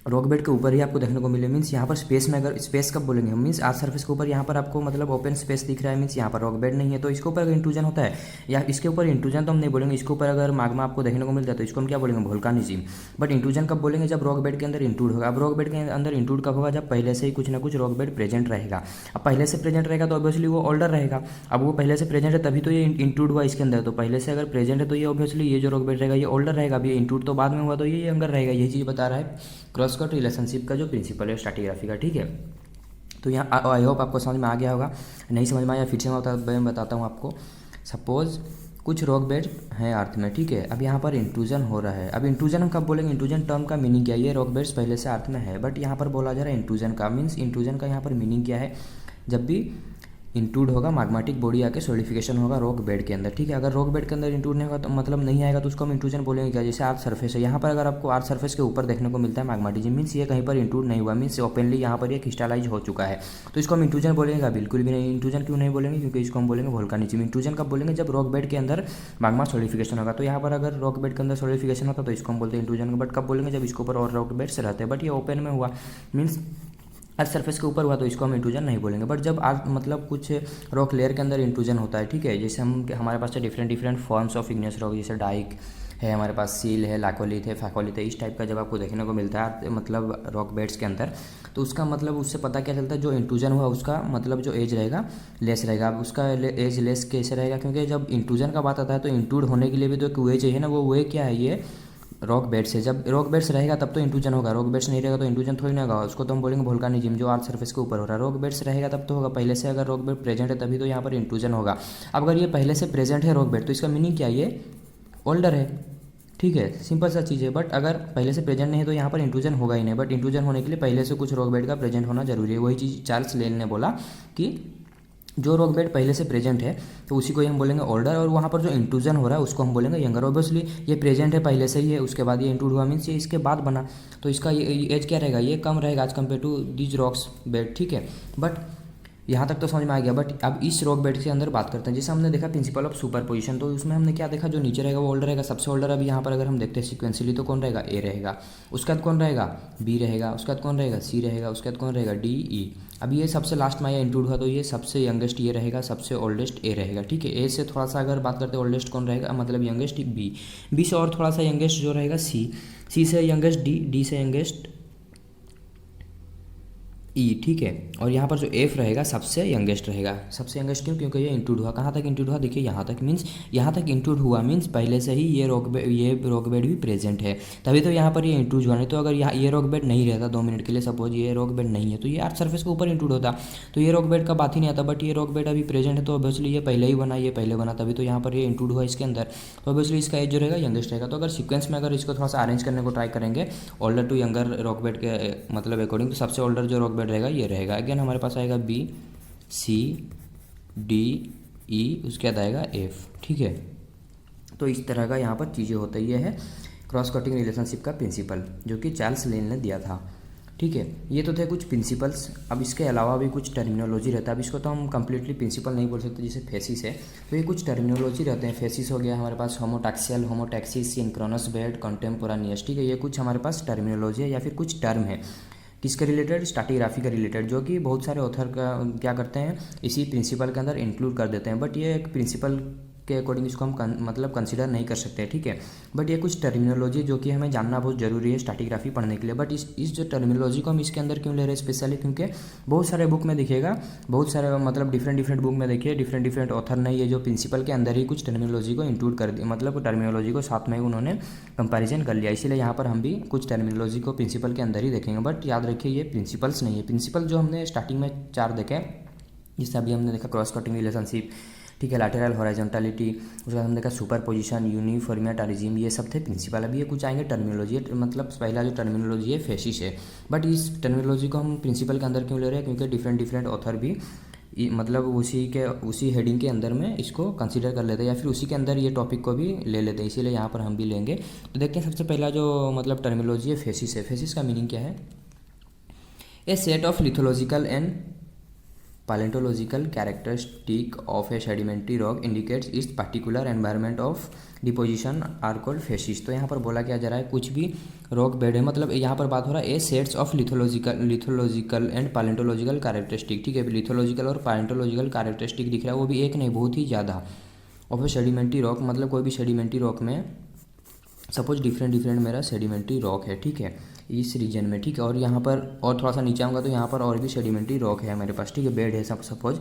[SPEAKER 1] रॉक बेड के ऊपर ही आपको देखने को मिले, मीन्स यहाँ पर स्पेस में, अगर स्पेस कब बोलेंगे हम, मीन्स आज सरफेस के ऊपर यहाँ पर आपको मतलब ओपन स्पेस दिख रहा है, मीन्स यहाँ पर रॉक बेड नहीं है, तो इसके ऊपर अगर इंट्रूजन होता है या इसके ऊपर इंट्रूजन तो हम नहीं बोलेंगे। इसके ऊपर अगर मैग्मा आपको देखने को मिलता है तो इसको हम क्या बोलेंगे? वोल्केनिज्म। बट इंट्रूजन कब बोलेंगे? जब रॉक बेड के अंदर इंट्रूड होगा। अब रॉक बेड के अंदर इंट्रूड कब होगा? जब पहले से ही कुछ ना कुछ रॉक बेड प्रेजेंट रहेगा। अब पहले से प्रेजेंट रहेगा तो ऑब्वियसली वो ओल्डर रहेगा। अब वो पहले से प्रेजेंट है तभी तो ये इंट्रूड हुआ इसके अंदर, तो पहले से अगर प्रेजेंट है तो ये ऑब्वियसली ये जो रॉक बेड रहेगा ये ओल्डर रहेगा। अभी इंट्रूड तो बाद में हुआ तो ये यंगर रहेगा। यही चीज़ बता रहा है क्रॉस कट रिलेशनशिप का जो प्रिंसिपल है स्ट्रैटिग्राफी का, ठीक है। तो यहाँ आई होप आपको समझ में आ गया होगा। नहीं समझ में आया फिर से मैं बताता हूँ आपको। सपोज कुछ रॉक बेड हैं अर्थ में, ठीक है। अब यहाँ पर इंट्रूजन हो रहा है। अब इंट्रूजन हम कब बोलेंगे? इंट्रूजन टर्म का मीनिंग क्या है? ये रॉक बेड्स पहले से अर्थ में है, बट यहाँ पर बोला जा रहा है इंट्रूजन का, मीन्स इंट्रूजन का यहाँ पर मीनिंग क्या है? जब भी इंट्रूड होगा मैग्मेटिक बॉडी आके सॉलिडिफिकेशन होगा रॉक बेड के अंदर, ठीक है। अगर रॉक बेड के अंदर इंट्रूड नहीं होगा तो मतलब नहीं आएगा तो उसको हम इंट्रूजन बोलेंगे क्या? जैसे आर्थ सरफेस है, यहाँ पर अगर आपको आर्थ सरफेस के ऊपर देखने को मिलता है मैग्मेटिज्म, मीन्स ये कहीं पर इंट्रूड नहीं हुआ, मीन्स ओपनली यहाँ पर ये क्रिस्टलाइज हो चुका है, तो इसको हम इंट्रूजन बोलेंगे? बिल्कुल भी नहीं। इंट्रूजन क्यों नहीं बोलेंगे? क्योंकि इसको हम बोलेंगे वोल्केनिज्म। इंट्रूजन कब बोलेंगे? जब रॉक बेड के अंदर मैग्मा सॉलिडिफिकेशन होगा। तो यहाँ पर अगर रॉक बेड के अंदर सॉलिडिफिकेशन होता तो इसको हम बोलते हैं इंट्रूजन। बट कब बोलेंगे? जब इसके ऊपर और रॉक बेड्स रहते हैं। बट ये ओपन में हुआ, मीन्स अर्थ सरफेस के ऊपर हुआ, तो इसको हम इंट्रूजन नहीं बोलेंगे। बट जब आज मतलब कुछ रॉक लेयर के अंदर इंट्रूजन होता है, ठीक है, जैसे हमारे पास है different forms of igneous rock, जैसे डाइक है, हमारे पास सील है, लाकोलिथ है, फैकोलिथ है, इस टाइप का जब आपको देखने को मिलता है मतलब रॉक बेड्स के अंदर, तो उसका मतलब उससे पता क्या चलता है? जो इंट्रूजन हुआ उसका मतलब जो एज रहेगा लेस रहेगा। अब उसका एज लेस कैसे रहेगा? क्योंकि जब इंट्रूजन का बात आता है तो इंट्रूड होने के लिए भी तो एक वे चाहिए ना, वो वे क्या है? ये रॉक बेड्स है। जब रॉक बेड्स रहेगा तब तो इंट्रूजन होगा, रॉक बेड्स नहीं रहेगा तो इंट्रूजन थोड़ी ना होगा। उसको तो हम बोलेंगे वोल्केनिज्म, जो अर्थ सरफेस के ऊपर हो रहा है। रॉक बेड्स रहेगा तब तो होगा, पहले से अगर रॉक बेड प्रेजेंट है तभी तो यहाँ पर इंट्रूजन होगा। अब अगर ये पहले से प्रेजेंट है रॉक बेड तो इसका मीनिंग क्या है? ये ओल्डर है, ठीक है, सिंपल सा चीज़ है। बट अगर पहले से प्रेजेंट नहीं है तो यहाँ पर इंट्रूजन होगा ही नहीं। बट इंट्रूजन होने के लिए पहले से कुछ रॉक बेड का प्रेजेंट होना जरूरी है। वही चीज़ चार्ल्स लील ने बोला कि जो रॉक बेड पहले से प्रेजेंट है तो उसी को ही हम बोलेंगे ओल्डर, और वहाँ पर जो इंट्रूजन हो रहा है उसको हम बोलेंगे यंगर। ऑब्वियसली ये प्रेजेंट है, पहले से ही है, उसके बाद ये इंट्रूड हुआ, मीन्स ये इसके बाद बना, तो इसका ये एज क्या रहेगा? ये कम रहेगा as compared to these rocks bed, ठीक है। बट यहाँ तक तो समझ में आ गया। बट अब इस रॉक बेड के अंदर बात करते हैं। जैसे हमने देखा प्रिंसिपल ऑफ सुपर पोजिशन, तो उसमें हमने क्या देखा? जो नीचे रहेगा वो ओल्डर रहेगा, सबसे ओल्डर। अभी यहाँ पर अगर हम देखते हैं सिक्वेंसली तो कौन रहेगा? ए रहेगा, उसके बाद कौन रहेगा? बी रहेगा, उसके बाद कौन रहेगा? सी रहेगा, उसके बाद कौन रहेगा? डी, ई। अब ये सबसे लास्ट में आया इंक्लूड हुआ तो ये सबसे यंगेस्ट ये रहेगा, सबसे ओल्डेस्ट ए रहेगा, ठीक है। ए से थोड़ा सा अगर बात करते हैं ओल्डेस्ट कौन रहेगा, मतलब यंगेस्ट बी, बी से और थोड़ा सा यंगेस्ट जो रहेगा सी, सी से यंगेस्ट डी, डी से यंगेस्ट ई, ठीक है। और यहाँ पर जो एफ रहेगा सबसे यंगेस्ट रहेगा। सबसे यंगेस्ट क्यों? क्योंकि ये इंक्लूड हुआ, कहाँ तक इंक्लूड हुआ? देखिए यहाँ तक, मीन्स यहाँ तक इंक्लूड हुआ, मीन्स पहले से ही ये रॉक बेड भी प्रेजेंट है, तभी तो यहाँ पर ये इंक्लूड हुआ। नहीं तो अगर यहाँ ये रॉक बेड नहीं रहता, 2 मिनट के लिए सपोज ये रॉक बेड नहीं है, तो ये अर्थ सर्फेस के ऊपर इंक्लूड होता, तो ये रॉक बेड का बात ही नहीं आता। बट ये रॉक बेड अभी प्रेजेंट है तो ऑब्वियसली ये पहले ही बना, ये पहले बना, तभी तो यहाँ पर ये इंक्लूड हुआ इसके अंदर, तो ऑब्वियसली इसका एज जो रहेगा यंगेस्ट रहेगा। तो अगर सीक्वेंस में अगर इसको थोड़ा सा अरेंज करने को ट्राई करेंगे older to younger rock bed के मतलब अकॉर्डिंग, तो सबसे ओल्डर जो रॉक बेड रहेगा ये रहेगा। अगेन हमारे पास आएगा बी, सी, डी, ई, उसके बाद आएगा एफ, ठीक है। तो इस तरह का यहाँ पर चीज़ें होता ही है क्रॉस कटिंग रिलेशनशिप का प्रिंसिपल, जो कि चार्ल्स लील ने दिया था। ठीक है। ये तो थे कुछ प्रिंसिपल्स। अब इसके अलावा भी कुछ टर्मिनोलॉजी रहता है। अब इसको तो हम कंप्लीटली प्रिंसिपल नहीं बोल सकते, जैसे फेसिस है तो ये कुछ टर्मिनोलॉजी रहते हैं। फेसिस हो गया हमारे पास होमोटैक्सियल, होमोटैक्सिस, सिंक्रोनस बेड, कंटेम्पोरानियस, ठीक है। ये कुछ हमारे पास टर्मिनोलॉजी है या फिर कुछ टर्म है किसके रिलेटेड, स्ट्रैटिग्राफी के रिलेटेड, जो कि बहुत सारे ऑथर का क्या करते हैं इसी प्रिंसिपल के अंदर इंक्लूड कर देते हैं। बट ये एक प्रिंसिपल के अकॉर्डिंग इसको हम मतलब कंसीडर नहीं कर सकते, ठीक है। बट ये कुछ टर्मिनोलॉजी जो कि हमें जानना बहुत ज़रूरी है स्ट्रैटिग्राफी पढ़ने के लिए। बट इस जो टर्मिनोलॉजी को हम इसके अंदर क्यों ले रहे हैं स्पेशली, क्योंकि बहुत सारे बुक में दिखेगा, बहुत सारे मतलब डिफरेंट बुक में देखिए डिफरेंट ऑथर ने ये जो प्रिंसिपल के अंदर ही कुछ टर्मिनोलॉजी को इंक्लूड कर दिया, मतलब टर्मिनोलॉजी को साथ में उन्होंने कंपेरिजन कर लिया। इसीलिए यहाँ पर हम भी कुछ टर्मिनोलॉजी को प्रिंसिपल के अंदर ही देखेंगे। बट याद रखिए ये प्रिंसिपल्स नहीं है। प्रिंसिपल जो हमने स्टार्टिंग में 4 देखे, जिससे अभी हमने देखा क्रॉस कटिंग रिलेशनशिप, ठीक है, लैटरल हॉरिजॉन्टलिटी, उसके बाद हमने देखा सुपर पोजिशन, यूनिफॉर्मियटारिज्म, ये सब थे प्रिंसिपल। अभी ये कुछ आएंगे टर्मिनोलॉजी, मतलब पहला जो टर्मिनोलॉजी है फेसिस है। बट इस टर्मिनोलॉजी को हम प्रिंसिपल के अंदर क्यों ले रहे हैं, क्योंकि डिफरेंट ऑथर भी मतलब उसी हेडिंग के अंदर में इसको कंसीडर कर लेते हैं या फिर उसी के अंदर ये टॉपिक को भी ले लेते हैं, इसीलिए यहाँ पर हम भी लेंगे। तो देखते हैं सबसे पहला जो मतलब टर्मिनोलॉजी है फेसिस है। फेसिस का मीनिंग क्या है, a set of lithological and paleontological characteristic of a sedimentary rock indicates its particular environment of deposition are called facies। तो यहाँ पर बोला क्या जा रहा है, कुछ भी रॉक बेड है, मतलब यहाँ पर बात हो रहा है a sets of lithological and paleontological characteristic, ठीक है। लिथोलॉजिकल और पैलेंटोलॉजिकल कैरेक्टरिस्टिक दिख रहा है, वो भी एक नहीं बहुत ही ज़्यादा, ऑफ ए सेडिमेंट्री रॉक, मतलब कोई भी सेडिमेंट्री रॉक में सपोज डिफरेंट मेरा सेडिमेंट्री रॉक है, ठीक है, इस रीजन में, ठीक है। और यहाँ पर और थोड़ा सा नीचे आऊँगा तो यहाँ पर और भी सेडिमेंट्री रॉक है हमारे पास, ठीक है, बेड है सब सपोज।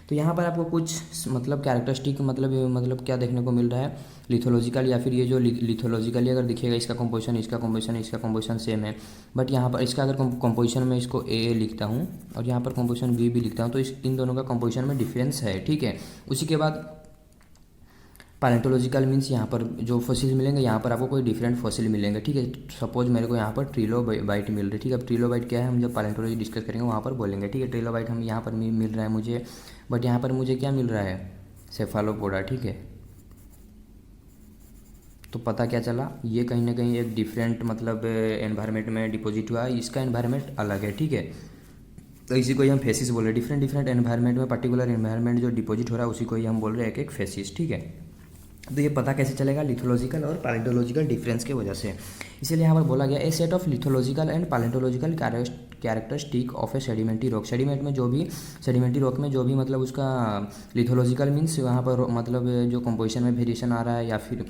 [SPEAKER 1] तो यहाँ पर आपको कुछ मतलब कैरेक्टरिस्टिक मतलब क्या देखने को मिल रहा है लिथोलॉजिकल, या फिर ये जो लिथोलॉजिकली अगर दिखेगा इसका कंपोजिशन सेम है। बट यहाँ पर इसका अगर कंपोजिशन में इसको ए लिखता हूँ और यहाँ पर कंपोजिशन बी भी लिखता हूँ तो इन दोनों का कंपोजिशन में डिफरेंस है, ठीक है। उसी के बाद पैलेंटोलॉजिकल मीन्स यहाँ पर जो फॉसिल मिलेंगे, यहाँ पर आपको कोई डिफरेंट फॉसिल मिलेंगे, ठीक है। सपोज मेरे को यहाँ पर ट्रिलोबाइट मिल रही है, ठीक है। अब ट्रिलोबाइट क्या है हम जब पैलेंटोलॉजी डिस्कस करेंगे वहाँ पर बोलेंगे, ठीक है। ट्रिलोबाइट हम यहाँ पर मिल रहा है मुझे, बट यहाँ पर मुझे क्या मिल रहा है, सेफालोपोडा, ठीक है। तो पता क्या चला, ये कहीं ना कहीं एक डिफरेंट मतलब एनवायरनमेंट में डिपोजिट हुआ है, इसका एनवायरनमेंट अलग है, ठीक है। तो इसी को ही हम फेसिस बोल रहे हैं। डिफरेंट एनवायरनमेंट में पर्टिकुलर एनवायरनमेंट जो डिपोजिट हो रहा है उसी को ही हम बोल रहे हैं एक फेसिस, ठीक है। तो ये पता कैसे चलेगा, लिथोलॉजिकल और पैलेंटोलॉजिकल डिफरेंस की वजह से। इसीलिए यहाँ पर बोला गया a set of lithological and paleontological characteristic of a sedimentary rock. Sedimentary rock में जो भी मतलब उसका लिथोलॉजिकल मीन्स वहाँ पर मतलब जो कंपोजिशन में वेरिएशन आ रहा है, या फिर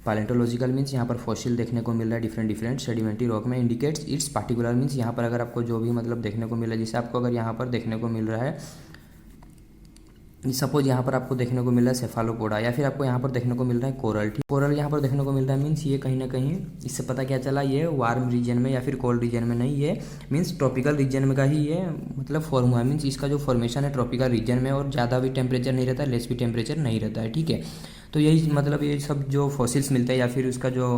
[SPEAKER 1] पैलेंटोलॉजिकल मीन्स यहाँ पर फॉसिल देखने को मिल रहा है डिफरेंट सेडिमेंट्री रॉक में, इंडिकेट्स इट्स पार्टिकुलर मीन्स यहाँ पर अगर आपको जो भी मतलब देखने को मिल रहा है, जैसे आपको अगर यहाँ पर देखने को मिल रहा है सपोज यहाँ पर आपको देखने को मिल रहा है सेफालोपोडा, या फिर आपको यहाँ पर देखने को मिल रहा है कोरल, ठीक। कोरल यहाँ पर देखने को मिल रहा है मीन्स ये कहीं ना कहीं इससे पता क्या चला, ये वार्म रीजन में या फिर कोल्ड रीजन में नहीं, ये मीन्स ट्रॉपिकल रीजन में का ही ये मतलब फॉर्म हुआ है। मीन्स इसका जो फॉर्मेशन है ट्रॉपिकल रीजन में, और ज़्यादा भी टेम्परेचर नहीं रहता है, लेस भी टेम्परेचर नहीं रहता है, ठीक है। तो यही मतलब ये सब जो फॉसिल्स मिलते हैं या फिर उसका जो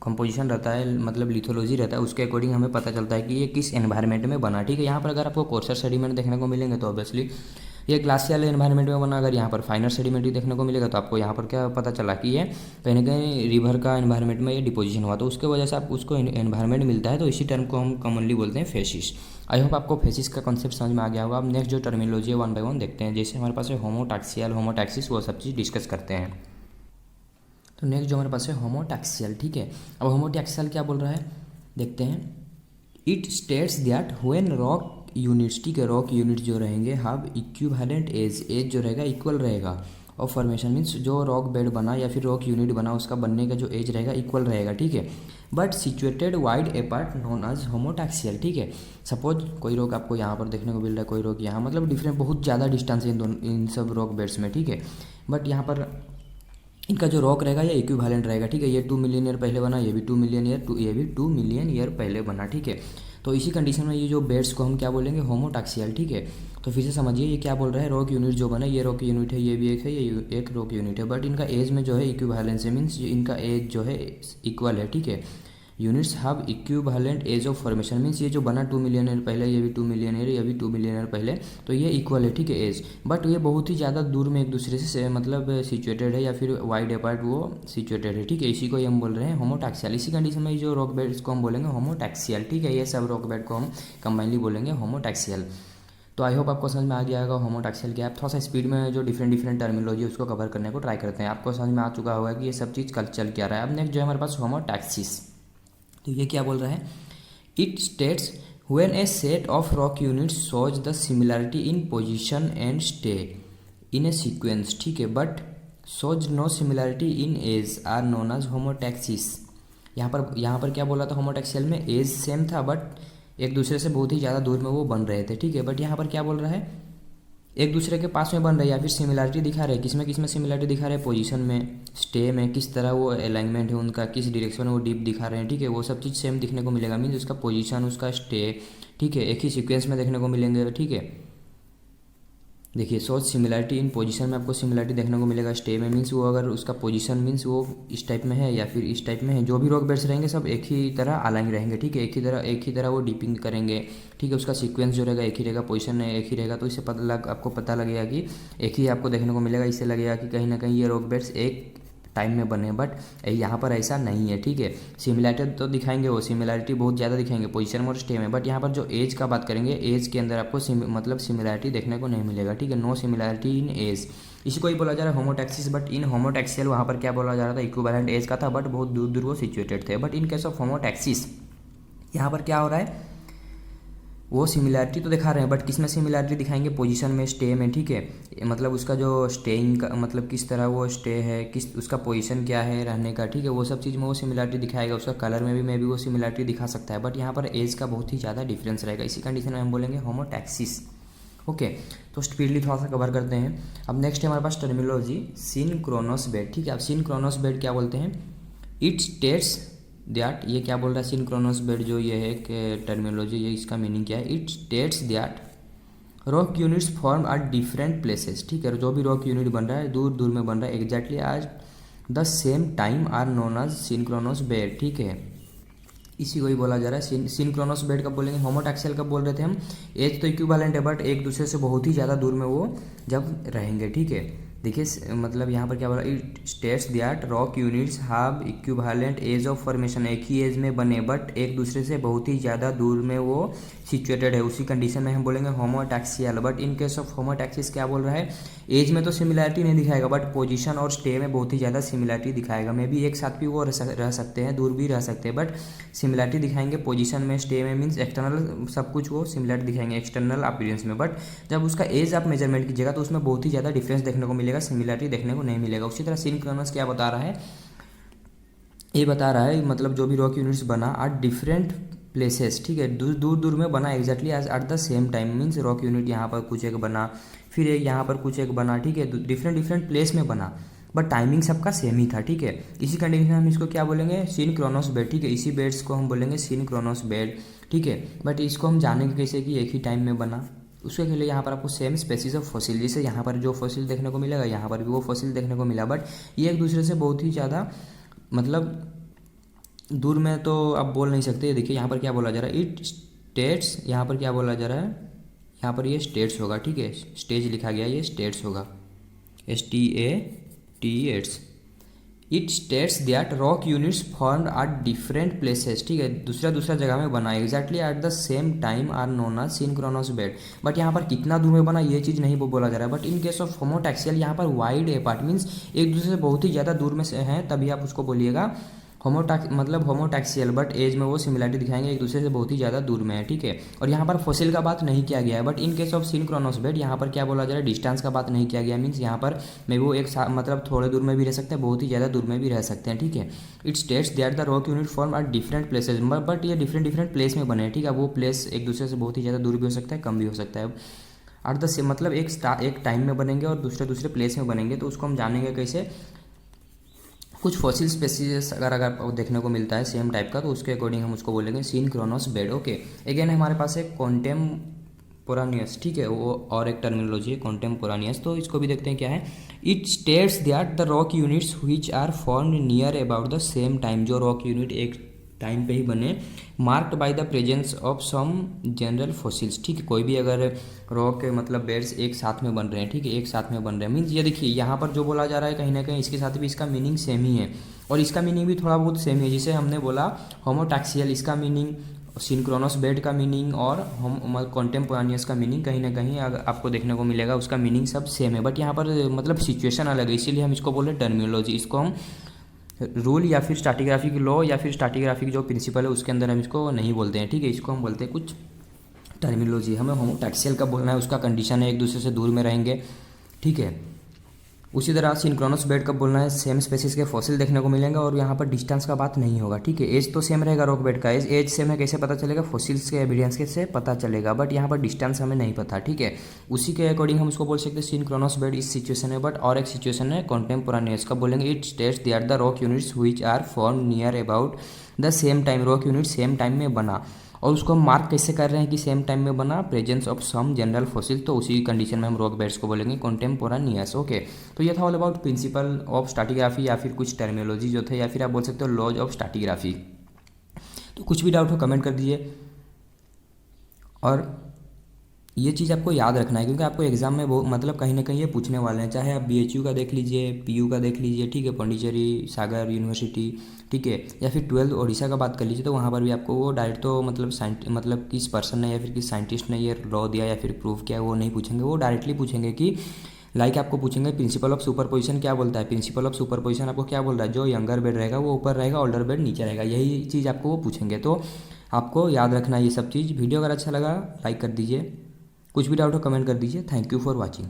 [SPEAKER 1] कंपोजिशन रहता है मतलब लिथोलॉजी रहता है, उसके अकॉर्डिंग हमें पता चलता है कि ये किस एनवायरनमेंट में बना, ठीक है। यहाँ पर अगर आपको कोर्सर सेडिमेंट देखने को मिलेंगे तो ऑब्वियसली ये ग्लासियल एनवायरनमेंट में बना। अगर यहाँ पर फाइनर सेडिमेंट देखने को मिलेगा तो आपको यहाँ पर क्या पता चला कि ये कहीं ना कहीं रिवर का एनवायरनमेंट में ये डिपोजिशन हुआ, तो उसके वजह से आपको उसको एनवायरनमेंट मिलता है। तो इसी टर्म को हम कॉमनली बोलते हैं फेसिस। आई होप आपको फेसिस का कॉन्सेप्ट समझ में आ गया होगा। अब नेक्स्ट जो टर्मिनोलॉजी है 1 बाय 1 देखते हैं। जैसे हमारे पास है होमोटैक्सियल, होमोटैक्सिस, वो सब चीज़ डिस्कस करते हैं। तो नेक्स्ट जो हमारे पास है होमोटैक्सियल, ठीक है। अब होमोटैक्सियल क्या बोल रहा है देखते हैं। It states that when rock units, ठीक है, रॉक यूनिट जो रहेंगे हैव इक्विवेलेंट एज जो रहेगा इक्वल रहेगा, और फॉर्मेशन मीन्स जो रॉक बेड बना या फिर रॉक यूनिट बना उसका बनने का जो एज रहेगा इक्वल रहेगा, ठीक है। But situated wide apart known as homotaxial, ठीक है। सपोज कोई रॉक आपको यहाँ पर देखने को मिल रहा है, कोई रॉक यहाँ, मतलब डिफरेंट बहुत ज़्यादा डिस्टेंस है इन सब रॉक बेड्स में, ठीक है। बट यहाँ पर इनका जो रॉक रहेगा ये इक्विवेलेंट रहेगा, ठीक है। ये 2 मिलियन ईयर पहले बना, ये भी 2 मिलियन ईयर, ये भी 2 मिलियन ईयर पहले बना, ठीक है। तो इसी कंडीशन में ये जो बेड्स को हम क्या बोलेंगे, होमोटैक्सियल, ठीक है। तो फिर से समझिए ये क्या बोल रहा है, रॉक यूनिट जो बना, ये रॉक यूनिट है, ये भी एक है, ये एक रॉक यूनिट है, बट इनका एज में जो है इक्विवेलेंस है, मीन्स इनका एज जो है इक्वल है, ठीक है। Units have equivalent age of formation, means ये जो बना 2 मिलियन ईयर पहले, ये भी 2 मिलियन ईयर, ये भी 2 मिलियन ईयर पहले, तो ये इक्वल है, ठीक है, एज, बट ये बहुत ही ज़्यादा दूर में एक दूसरे से मतलब सिचुएटेड है, या फिर वाइड अपार्ट वो सिचुएटेड है, ठीक है, इसी को ही हम बोल रहे हैं होमोटैक्सियल। इसी कंडीशन में जो रॉक बेड इसको हम बोलेंगे होमोटैक्सियल, ठीक है, ये सब रॉक बेड को हम कंबाइनली बोलेंगे होमोटैक्सियल। तो आई होप आपको समझ में आ गया होगा होमोटैक्सियल क्या है। थोड़ा सा स्पीड में जो डिफरेंट टर्मिनोलॉजी उसको कवर करने को ट्राई करते हैं। आपको समझ में आ चुका होगा कि ये सब चीज़ कल चल क्या रहा है। अब नेक्स्ट जो है हमारे पास होमोटैक्सिस, तो ये क्या बोल रहा है, it states when a set of rock units shows the similarity in position and stay in a sequence, ठीक है, but shows no similarity in age are known as homotaxis. यहाँ पर क्या बोला था, होमोटैक्सियल में एज सेम था बट एक दूसरे से बहुत ही ज़्यादा दूर में वो बन रहे थे, ठीक है, बट यहाँ पर क्या बोल रहा है, एक दूसरे के पास में बन रहे हैं या फिर सिमिलरिटी दिखा रहे हैं, किसमें सिमिलरिटी दिखा रहे हैं, पोजीशन में, स्टे में, किस तरह वो अलाइनमेंट है उनका, किस डायरेक्शन में वो डीप दिखा रहे हैं, ठीक है, वो सब चीज़ सेम दिखने को मिलेगा, मीन्स उसका पोजीशन, उसका स्टे, ठीक है, एक ही सीक्वेंस में देखने को मिलेंगे, ठीक है। देखिए सोच सिमिलरिटी इन पोजीशन में आपको सिमिलरिटी देखने को मिलेगा, स्टे में मीन्स वो अगर उसका पोजीशन मीन्स वो इस टाइप में है या फिर इस टाइप में है, जो भी रॉक बेड्स रहेंगे सब एक ही तरह अलाइन रहेंगे, ठीक है, एक ही तरह वो डीपिंग करेंगे, ठीक है, उसका सीक्वेंस जो रहेगा एक ही रहेगा, पोजीशन एक ही रहेगा, तो इससे आपको पता लगेगा कि एक ही आपको देखने को मिलेगा। इससे लगेगा कि कहीं ना कहीं ये रॉक बेड्स एक टाइम में बने, बट यहाँ पर ऐसा नहीं है, ठीक है। सिमिलरिटी तो दिखाएंगे, वो सिमिलरिटी बहुत ज़्यादा दिखाएंगे पोजीशन में और स्टे में, बट यहाँ पर जो एज का बात करेंगे, एज के अंदर आपको मतलब सिमिलरिटी देखने को नहीं मिलेगा, ठीक है, नो सिमिलरिटी इन एज। इसी को ही बोला जा रहा है होमोटैक्सिस, बट इन होमोटैक्सियल वहाँ पर क्या बोला जा रहा था, इक्विवेलेंट एज का था, बट बहुत दूर दूर वो सिचुएटेड थे। बट इन केस ऑफ होमोटैक्सिस यहाँ पर क्या हो रहा है, वो सिमिलरिटी तो दिखा रहे हैं, बट किस में सिमिलरिटी दिखाएंगे, पोजीशन में, स्टे में, ठीक है, मतलब उसका जो स्टेइंग का मतलब किस तरह वो स्टे है, किस उसका पोजीशन क्या है रहने का, ठीक है, वो सब चीज़ में वो सिमिलरिटी दिखाएगा, उसका कलर में भी वो सिमिलरिटी दिखा सकता है, बट यहाँ पर एज का बहुत ही ज़्यादा डिफरेंस रहेगा। इसी कंडीशन में हम बोलेंगे होमोटैक्सिस। ओके, तो स्पीडली थोड़ा सा कवर करते हैं। अब नेक्स्ट है हमारे पास टर्मिनोलॉजी सिनक्रोनस बेड, ठीक है। अब सिनक्रोनस बेड क्या बोलते हैं, इट स्टेट्स दैट, ये क्या बोल रहा है, सिनक्रोनस बेड जो ये है कि टर्मिनोलॉजी, ये इसका मीनिंग क्या है, it states that rock units form are different places, ठीक है, जो भी रॉक यूनिट बन रहा है दूर दूर में बन रहा है, exactly at the same time are known as synchronous bed, ठीक है। इसी को ही बोला जा रहा है सिनक्रोनस बेड कब बोलेंगे, होमोटैक्सियल कब बोल रहे थे हम, एज तो इक्विवेलेंट है बट एक दूसरे से बहुत ही ज़्यादा दूर में वो जब रहेंगे, ठीक है। देखिए मतलब यहाँ पर क्या बोला, it states that rock units have equivalent age of formation, एक ही एज में बने बट एक दूसरे से बहुत ही ज़्यादा दूर में वो सिचुएटेड है, उसी कंडीशन में हम बोलेंगे होमोटैक्सियल। बट इन केस ऑफ होमोटैक्सिस क्या बोल रहा है, एज में तो सिमिलरिटी नहीं दिखाएगा बट पोजीशन और स्टे में बहुत ही ज़्यादा सिमिलरिटी दिखाएगा, मे भी एक साथ भी वो रह सकते हैं, दूर भी रह सकते हैं, बट सिमिलरिटी दिखाएंगे पोजीशन में, स्टे में, मीन्स एक्सटर्नल सब कुछ वो सिमिलरिटी दिखाएंगे एक्सटर्नल अपीयरेंस में, बट जब उसका एज आप मेजरमेंट कीजिएगा तो उसमें बहुत ही ज़्यादा डिफरेंस देखने को मिलेगा, सिमिलरिटी देखने को नहीं मिलेगा। उसी तरह सिनक्रोनस क्या बता रहा है, ये बता रहा है मतलब जो भी रॉक यूनिट्स बना आर डिफरेंट प्लेसेस, ठीक है, दूर दूर में बना exactly age at the same time, means rock unit यहाँ पर कुछ एक बना, फिर एक यहाँ पर कुछ एक बना, ठीक है, डिफरेंट प्लेस में बना, बट टाइमिंग सबका सेम ही था, ठीक है। इसी कंडीशन में हम इसको क्या बोलेंगे, सिनक्रोनस बेड, ठीक है, इसी बेड्स को हम बोलेंगे सिनक्रोनस बेड, ठीक है। बट इसको हम जानेंगे कैसे कि एक ही टाइम में बना, उसके लिए यहाँ पर आपको सेम स्पेसीज ऑफ फॉसिल, जैसे यहाँ पर जो फॉसिल देखने को मिलेगा यहाँ पर भी वो फॉसिल देखने को मिला, बट ये एक दूसरे से बहुत ही ज़्यादा मतलब दूर में तो आप बोल नहीं सकते। देखिए यहाँ पर क्या बोला जा रहा है, इट स्टेट्स, यहाँ पर क्या बोला जा रहा है, यहाँ पर ये स्टेट्स होगा, ठीक है, स्टेज लिखा गया, ये स्टेट्स होगा, STATS। It states that rock units formed at different places, ठीक है, दूसरा जगह में बना exactly at the same time are known as synchronous bed, but यहाँ पर कितना दूर में बना ये चीज़ नहीं बोला जा रहा है। बट इन केस ऑफ होमोटैक्सियल यहाँ पर वाइड अपार्ट, मीन्स एक दूसरे से बहुत ही ज़्यादा दूर में से हैं, तभी आप उसको बोलिएगा होमोटैक्सियल, बट एज में वो सिमिलरिटी दिखाएंगे, एक दूसरे से बहुत ही ज़्यादा दूर में है, ठीक है। और यहाँ पर फॉसिल का बात नहीं किया गया है, but in case of synchronous bed यहाँ पर क्या बोला जा रहा है, डिस्टेंस का बात नहीं किया गया, मीन्स यहाँ पर में वो एक मतलब थोड़े दूर में भी रह सकते हैं, बहुत ही ज़्यादा दूर में भी रह सकते हैं, ठीक है। It states that the rock unit form are different places, but ये डिफरेंट प्लेस में बने हैं, ठीक है। वो प्लेस एक दूसरे से बहुत ही ज़्यादा दूर भी हो सकता है, कम भी हो सकता है, एट द सेम मतलब एक टाइम में बनेंगे और दूसरे प्लेस में बनेंगे, तो उसको हम जानेंगे कैसे, कुछ फॉसिल स्पेसीज अगर देखने को मिलता है सेम टाइप का, तो उसके अकॉर्डिंग हम उसको बोलेंगे सिनक्रोनस बेड। ओके, अगेन हमारे पास एक कॉन्टेम्पोरानियस, ठीक है, वो और एक टर्मिनोलॉजी है कॉन्टेम्पोरानियस, तो इसको भी देखते हैं क्या है। It states that the rock units which are formed near about the same time, जो रॉक यूनिट एक टाइम पे ही बने, marked by the presence of some general fossils. ठीक है, कोई भी अगर रॉक मतलब बेड्स एक साथ में बन रहे हैं, ठीक है, एक साथ में बन रहे हैं मीन्स ये देखिए यहाँ पर जो बोला जा रहा है कहीं ना कहीं इसके साथ भी इसका मीनिंग सेम ही है और इसका मीनिंग भी थोड़ा बहुत सेम है। जिसे हमने बोला होमोटैक्सियल, इसका मीनिंग सिंक्रोनस बेड का मीनिंग और हम कॉन्टेम्पोरानियस का मीनिंग कहीं ना कहीं आपको देखने को मिलेगा, उसका मीनिंग सब सेम है। बट यहाँ पर मतलब सिचुएशन अलग है, इसीलिए हम इसको बोल रहे हैं टर्मिनोलॉजी। इसको हम रूल या फिर स्ट्रैटिग्राफिक लॉ या फिर स्ट्रैटिग्राफिक जो प्रिंसिपल है उसके अंदर हम इसको नहीं बोलते हैं, ठीक है, इसको हम बोलते हैं कुछ टर्मिनोलॉजी। हमें होमोटैक्सियल कब बोलना है, उसका कंडीशन है एक दूसरे से दूर में रहेंगे, ठीक है। उसी तरह सिंक्रोनस बेड कब बोलना है, सेम स्पेसिस के फॉसिल देखने को मिलेंगे और यहाँ पर डिस्टेंस का बात नहीं होगा, ठीक है। एज तो सेम रहेगा रॉक बेड का, एज सेम है, कैसे पता चलेगा, फॉसिल्स के एविडेंस के से पता चलेगा, बट यहाँ पर डिस्टेंस हमें नहीं पता, ठीक है। उसी के अकॉर्डिंग हम उसको बोल सकते हैं सिंक्रोनस बेड इस सिचुएशन है। बट और एक सिचुएशन है कॉन्टेम्पोरानियस, कब बोलेंगे, it states that the rock units which are form near about the same time, rock unit same time में बना। और उसको हम मार्क कैसे कर रहे हैं कि सेम टाइम में बना, presence of some general fossil, तो उसी कंडीशन में हम रॉक बेड्स को बोलेंगे कॉन्टेम्पोरानियस। ओके, तो ये था all about principal of stratigraphy या फिर कुछ टर्मिनोलॉजी जो थे, या फिर आप बोल सकते हो लॉज ऑफ स्ट्रैटिग्राफी। तो कुछ भी डाउट हो कमेंट कर दीजिए और ये चीज़ आपको याद रखना है क्योंकि आपको एग्जाम में वो मतलब कहीं ना कहीं ये पूछने वाले हैं, चाहे आप BHU का देख लीजिए, PU का देख लीजिए, ठीक है, पौंडीचेरी सागर यूनिवर्सिटी, ठीक है, या फिर 12 ओडिशा का बात कर लीजिए, तो वहाँ पर भी आपको वो डायरेक्ट तो मतलब किस पर्सन ने या फिर किस साइंटिस्ट ने ये लॉ दिया या फिर प्रूव किया वो नहीं पूछेंगे, वो डायरेक्टली पूछेंगे कि लाइक आपको पूछेंगे प्रिंसिपल ऑफ सुपरपोजिशन क्या बोलता है। प्रिंसिपल ऑफ सुपरपोजिशन आपको क्या बोल रहा है, जो यंगर बेड रहेगा वो ऊपर रहेगा, ओल्डर बेड नीचे रहेगा, यही चीज़ आपको वो पूछेंगे। तो आपको याद रखना है ये सब चीज़। वीडियो अगर अच्छा लगा लाइक कर दीजिए, कुछ भी डाउट हो कमेंट कर दीजिए। Thank you for watching.